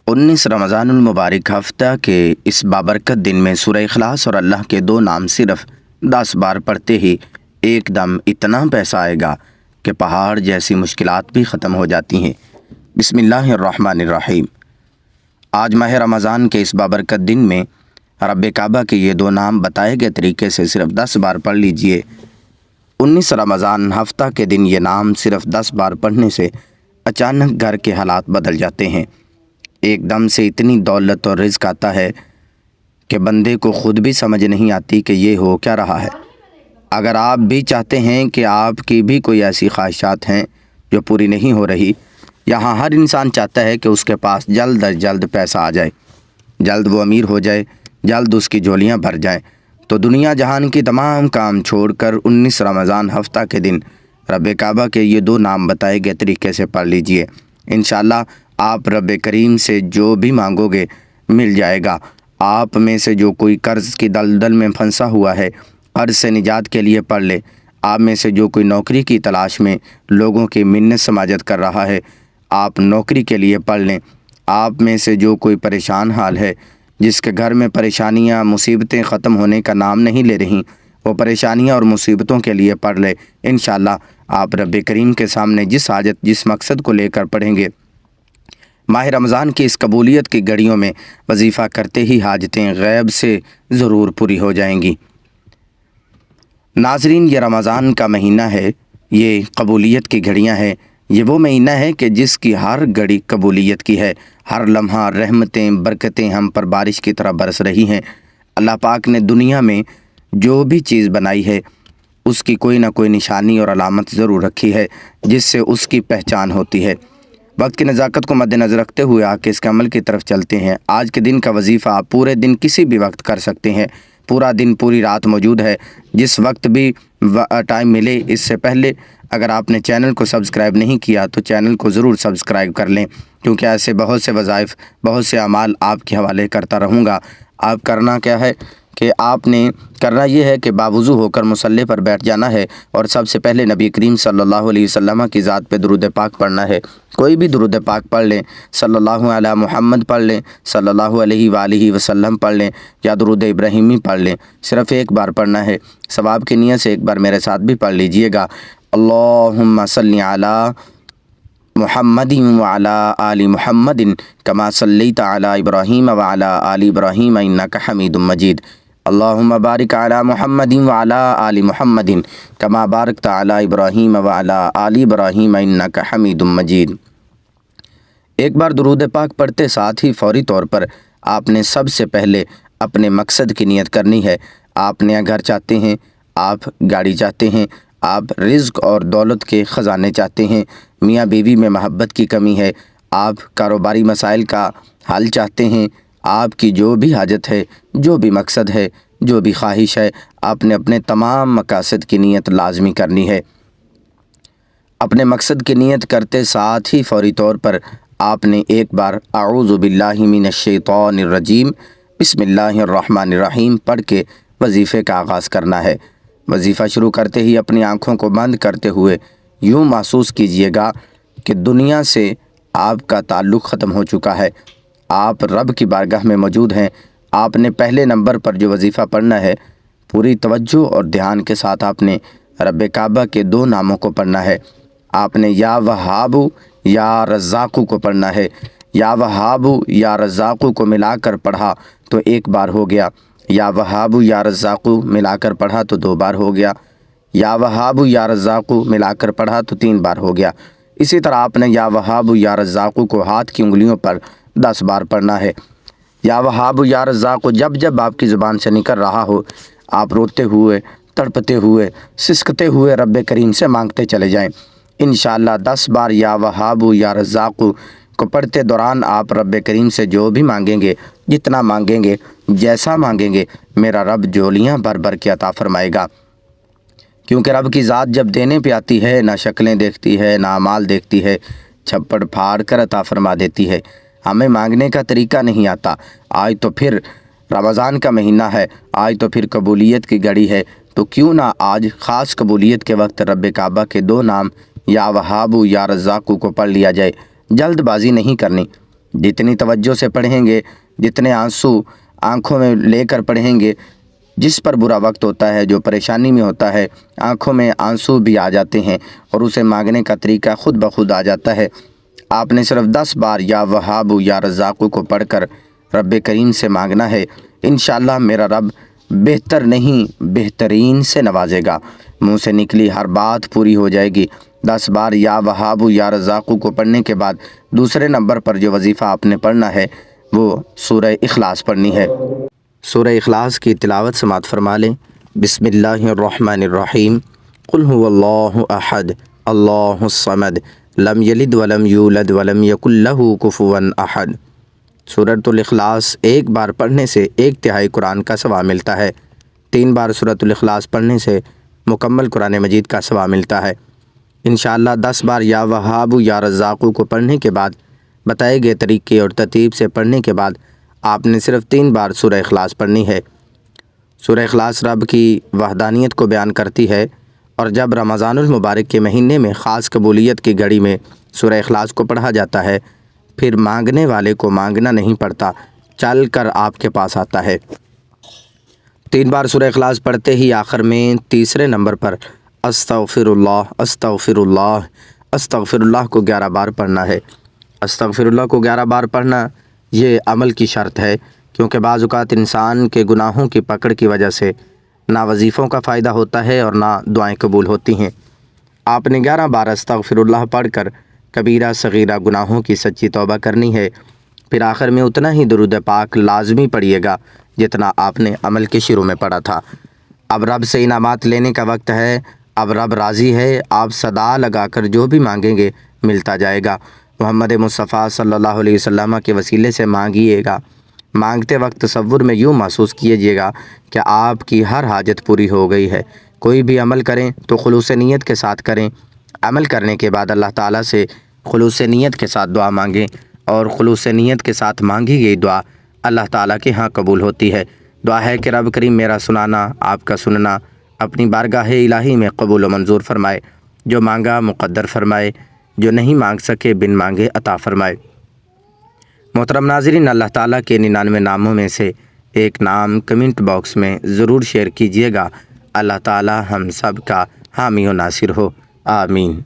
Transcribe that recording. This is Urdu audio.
19 رمضان المبارک ہفتہ کے اس بابرکت دن میں سورہ اخلاص اور اللہ کے 2 نام صرف 10 بار پڑھتے ہی ایک دم اتنا پیسہ آئے گا کہ پہاڑ جیسی مشکلات بھی ختم ہو جاتی ہیں۔ بسم اللہ الرحمن الرحیم۔ آج ماہ رمضان کے اس بابرکت دن میں رب کعبہ کے یہ 2 نام بتائے گئے طریقے سے صرف 10 بار پڑھ لیجئے۔ 19 رمضان ہفتہ کے دن یہ نام صرف 10 بار پڑھنے سے اچانک گھر کے حالات بدل جاتے ہیں۔ ایک دم سے اتنی دولت اور رزق آتا ہے کہ بندے کو خود بھی سمجھ نہیں آتی کہ یہ ہو کیا رہا ہے۔ اگر آپ بھی چاہتے ہیں کہ آپ کی بھی کوئی ایسی خواہشات ہیں جو پوری نہیں ہو رہی، یہاں ہر انسان چاہتا ہے کہ اس کے پاس جلد از جلد پیسہ آ جائے، جلد وہ امیر ہو جائے، جلد اس کی جھولیاں بھر جائیں، تو دنیا جہان کی تمام کام چھوڑ کر 19 رمضان ہفتہ کے دن رب کعبہ کے یہ 2 نام بتائے گئے طریقے سے پڑھ لیجئے۔ انشاءاللہ آپ رب کریم سے جو بھی مانگو گے مل جائے گا۔ آپ میں سے جو کوئی قرض کی دلدل میں پھنسا ہوا ہے، قرض سے نجات کے لیے پڑھ لے۔ آپ میں سے جو کوئی نوکری کی تلاش میں لوگوں کی منت سماجت کر رہا ہے، آپ نوکری کے لیے پڑھ لیں۔ آپ میں سے جو کوئی پریشان حال ہے، جس کے گھر میں پریشانیاں مصیبتیں ختم ہونے کا نام نہیں لے رہیں، وہ پریشانیاں اور مصیبتوں کے لیے پڑھ لے۔ انشاءاللہ آپ رب کریم کے سامنے جس حاجت جس مقصد کو لے کر پڑھیں گے، ماہ رمضان کی اس قبولیت کی گھڑیوں میں وظیفہ کرتے ہی حاجتیں غیب سے ضرور پوری ہو جائیں گی۔ ناظرین، یہ رمضان کا مہینہ ہے، یہ قبولیت کی گھڑیاں ہیں۔ یہ وہ مہینہ ہے کہ جس کی ہر گھڑی قبولیت کی ہے، ہر لمحہ رحمتیں برکتیں ہم پر بارش کی طرح برس رہی ہیں۔ اللہ پاک نے دنیا میں جو بھی چیز بنائی ہے اس کی کوئی نہ کوئی نشانی اور علامت ضرور رکھی ہے جس سے اس کی پہچان ہوتی ہے۔ وقت کی نزاکت کو مد نظر رکھتے ہوئے آ کے اس کے عمل کی طرف چلتے ہیں۔ آج کے دن کا وظیفہ آپ پورے دن کسی بھی وقت کر سکتے ہیں، پورا دن پوری رات موجود ہے، جس وقت بھی ٹائم ملے۔ اس سے پہلے اگر آپ نے چینل کو سبسکرائب نہیں کیا تو چینل کو ضرور سبسکرائب کر لیں، کیونکہ ایسے بہت سے وظائف، بہت سے اعمال آپ کے حوالے کرتا رہوں گا۔ آپ کرنا کیا ہے کہ آپ نے کرنا یہ ہے کہ باوضو ہو کر مصلی پر بیٹھ جانا ہے اور سب سے پہلے نبی کریم صلی اللہ علیہ وسلم کی ذات پہ درود پاک پڑھنا ہے۔ کوئی بھی درود پاک پڑھ لیں، صلی اللہ علی محمد پڑھ لیں، صلی اللہ علیہ وآلہ وسلم پڑھ لیں، یا درود ابراہیمی پڑھ لیں۔ صرف ایک بار پڑھنا ہے، ثواب کی نیت سے ایک بار میرے ساتھ بھی پڑھ لیجئے گا۔ اللہم صلی علی محمد وعلی آل محمد کما صلیت علی ابراہیم وعلی آل ابراہیم انک حمید مجید۔ اللہم بارک علی محمد وعلی آل محمد کما بارکت علی ابراہیم وعلی آل ابراہیم انک حمید مجید۔ ایک بار درود پاک پڑھتے ساتھ ہی فوری طور پر آپ نے سب سے پہلے اپنے مقصد کی نیت کرنی ہے۔ آپ نیا گھر چاہتے ہیں، آپ گاڑی چاہتے ہیں، آپ رزق اور دولت کے خزانے چاہتے ہیں، میاں بیوی میں محبت کی کمی ہے، آپ کاروباری مسائل کا حل چاہتے ہیں، آپ کی جو بھی حاجت ہے، جو بھی مقصد ہے، جو بھی خواہش ہے، آپ نے اپنے تمام مقاصد کی نیت لازمی کرنی ہے۔ اپنے مقصد کی نیت کرتے ساتھ ہی فوری طور پر آپ نے ایک بار اعوذ باللہ من الشیطان الرجیم بسم اللہ الرحمن الرحیم پڑھ کے وظیفے کا آغاز کرنا ہے۔ وظیفہ شروع کرتے ہی اپنی آنکھوں کو بند کرتے ہوئے یوں محسوس کیجئے گا کہ دنیا سے آپ کا تعلق ختم ہو چکا ہے، آپ رب کی بارگاہ میں موجود ہیں۔ آپ نے پہلے نمبر پر جو وظیفہ پڑھنا ہے، پوری توجہ اور دھیان کے ساتھ آپ نے رب کعبہ کے 2 ناموں کو پڑھنا ہے۔ آپ نے یا وہاب یا رزاق کو پڑھنا ہے۔ یا وہاب یا رزاق کو ملا کر پڑھا تو 1 بار ہو گیا، یا وہاب یا رزاق ملا کر پڑھا تو 2 بار ہو گیا، یا وہاب یا رزاق ملا کر پڑھا تو 3 بار ہو گیا۔ اسی طرح آپ نے یا وہاب یا رزاق کو ہاتھ کی انگلیوں پر 10 بار پڑھنا ہے۔ یا وہاب یا رزاق جب جب آپ کی زبان سے نکل رہا ہو، آپ روتے ہوئے، تڑپتے ہوئے، سسکتے ہوئے رب کریم سے مانگتے چلے جائیں۔ انشاءاللہ 10 بار یا وہاب یا رزاق کو پڑھتے دوران آپ رب کریم سے جو بھی مانگیں گے، جتنا مانگیں گے، جیسا مانگیں گے، میرا رب جھولیاں بھر بھر کے عطا فرمائے گا، کیونکہ رب کی ذات جب دینے پہ آتی ہے نہ شکلیں دیکھتی ہے نہ اعمال دیکھتی ہے، چھپڑ پھاڑ کر عطا فرما دیتی ہے۔ ہمیں مانگنے کا طریقہ نہیں آتا۔ آج تو پھر رمضان کا مہینہ ہے، آج تو پھر قبولیت کی گھڑی ہے، تو کیوں نہ آج خاص قبولیت کے وقت رب کعبہ کے 2 نام یا وہاب یا رزاق کو پڑھ لیا جائے۔ جلد بازی نہیں کرنی، جتنی توجہ سے پڑھیں گے، جتنے آنسو آنکھوں میں لے کر پڑھیں گے، جس پر برا وقت ہوتا ہے، جو پریشانی میں ہوتا ہے، آنکھوں میں آنسو بھی آ جاتے ہیں اور اسے مانگنے کا طریقہ خود بخود آ جاتا ہے۔ آپ نے صرف 10 بار یا وہاب یا رزاق کو پڑھ کر رب کریم سے مانگنا ہے۔ انشاءاللہ میرا رب بہتر نہیں بہترین سے نوازے گا، منہ سے نکلی ہر بات پوری ہو جائے گی۔ 10 بار یا وہاب یا رزاق کو پڑھنے کے بعد دوسرے نمبر پر جو وظیفہ آپ نے پڑھنا ہے وہ سورہ اخلاص پڑھنی ہے۔ سورہ اخلاص کی تلاوت سماعت فرما لیں۔ بسم اللہ الرحمن الرحیم۔ قل هو اللہ احد اللہ الصمد لم یلد ولم یولد ولم یکن لہ کفوا احد۔ سورۃ الاخلاص ایک بار پڑھنے سے 1/3 قرآن کا ثواب ملتا ہے۔ 3 بار سورۃ الاخلاص پڑھنے سے مکمل قرآن مجید کا ثواب ملتا ہے۔ انشاءاللہ 10 بار یا وہاب یا رزاق کو پڑھنے کے بعد بتائے گئے طریقے اور ترتیب سے پڑھنے کے بعد آپ نے صرف 3 بار سورہ اخلاص پڑھنی ہے۔ سورہ اخلاص رب کی وحدانیت کو بیان کرتی ہے، اور جب رمضان المبارک کے مہینے میں خاص قبولیت کی گھڑی میں سورہ اخلاص کو پڑھا جاتا ہے، پھر مانگنے والے کو مانگنا نہیں پڑتا، چل کر آپ کے پاس آتا ہے۔ 3 بار سورہ اخلاص پڑھتے ہی آخر میں تیسرے نمبر پر استغفر اللہ استغفر اللہ استغفر اللہ کو 11 بار پڑھنا ہے۔ استغفر اللہ کو 11 بار پڑھنا یہ عمل کی شرط ہے، کیونکہ بعض اوقات انسان کے گناہوں کی پکڑ کی وجہ سے نہ وظیفوں کا فائدہ ہوتا ہے اور نہ دعائیں قبول ہوتی ہیں۔ آپ نے 11 بار استغفر اللہ پڑھ کر کبیرہ صغیرہ گناہوں کی سچی توبہ کرنی ہے۔ پھر آخر میں اتنا ہی درود پاک لازمی پڑھیے گا جتنا آپ نے عمل کے شروع میں پڑھا تھا۔ اب رب سے انعامات لینے کا وقت ہے، اب رب راضی ہے، آپ صدا لگا کر جو بھی مانگیں گے ملتا جائے گا۔ محمد مصطفیٰ صلی اللہ علیہ وسلم کے وسیلے سے مانگیے گا۔ مانگتے وقت تصور میں یوں محسوس کیجیے گا کہ آپ کی ہر حاجت پوری ہو گئی ہے۔ کوئی بھی عمل کریں تو خلوص نیت کے ساتھ کریں۔ عمل کرنے کے بعد اللہ تعالیٰ سے خلوص نیت کے ساتھ دعا مانگیں، اور خلوص نیت کے ساتھ مانگی گئی دعا اللہ تعالیٰ کے ہاں قبول ہوتی ہے۔ دعا ہے کہ رب کریم میرا سنانا، آپ کا سننا اپنی بارگاہ الہی میں قبول و منظور فرمائے، جو مانگا مقدر فرمائے، جو نہیں مانگ سکے بن مانگے عطا فرمائے۔ محترم ناظرین، اللہ تعالیٰ کے 99 ناموں میں سے ایک نام کمنٹ باکس میں ضرور شیئر کیجیے گا۔ اللہ تعالیٰ ہم سب کا حامی و ناصر ہو، آمین۔